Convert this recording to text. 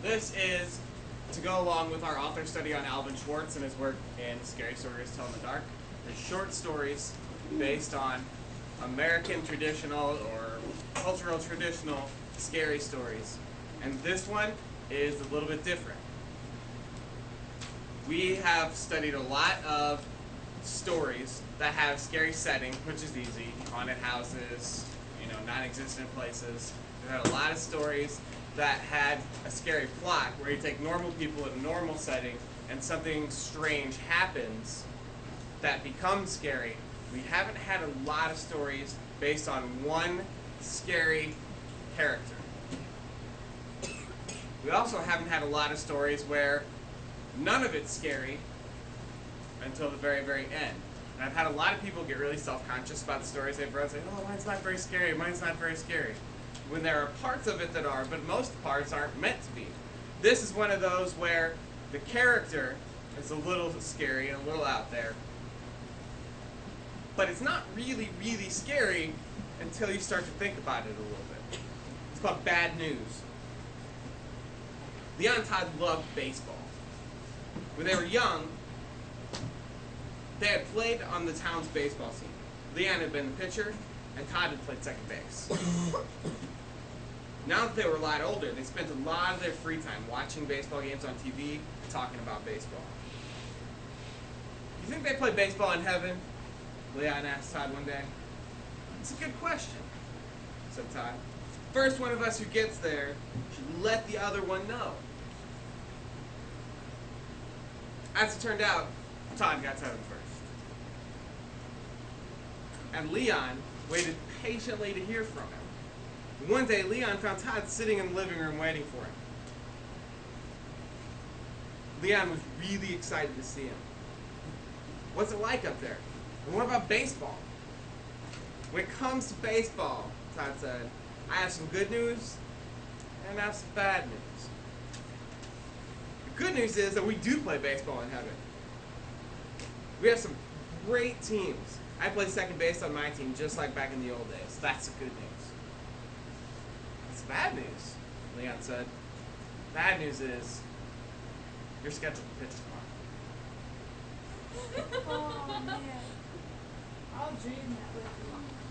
This is to go along with our author study on Alvin Schwartz and his work in Scary Stories Tell in the Dark. They're short stories based on American traditional or cultural traditional scary stories. And this one is a little bit different. We have studied a lot of stories that have scary setting, which is easy. Haunted houses, non-existent places. We've had a lot of stories that had a scary plot where you take normal people in a normal setting and something strange happens that becomes scary. We haven't had a lot of stories based on one scary character. We also haven't had a lot of stories where none of it's scary until the very, very end. And I've had a lot of people get really self-conscious about the stories they've read, saying, oh, mine's not very scary, mine's not very scary. When there are parts of it that are, but most parts aren't meant to be. This is one of those where the character is a little scary and a little out there. But it's not really, really scary until you start to think about it a little bit. It's called Bad News. Leon and Todd loved baseball. When they were young, they had played on the town's baseball team. Leon had been the pitcher, and Todd had played second base. Now that they were a lot older, they spent a lot of their free time watching baseball games on TV and talking about baseball. You think they play baseball in heaven? Leon asked Todd one day. It's a good question, said Todd. First one of us who gets there should let the other one know. As it turned out, Todd got to heaven first. And Leon waited patiently to hear from him. One day, Leon found Todd sitting in the living room waiting for him. Leon was really excited to see him. What's it like up there? And what about baseball? When it comes to baseball, Todd said, I have some good news and I have some bad news. The good news is that we do play baseball in heaven. We have some great teams. I play second base on my team just like back in the old days. That's the good news. What's the bad news? Leon said. Bad news is you're scheduled to pitch tomorrow. Oh man. I'll dream that with you.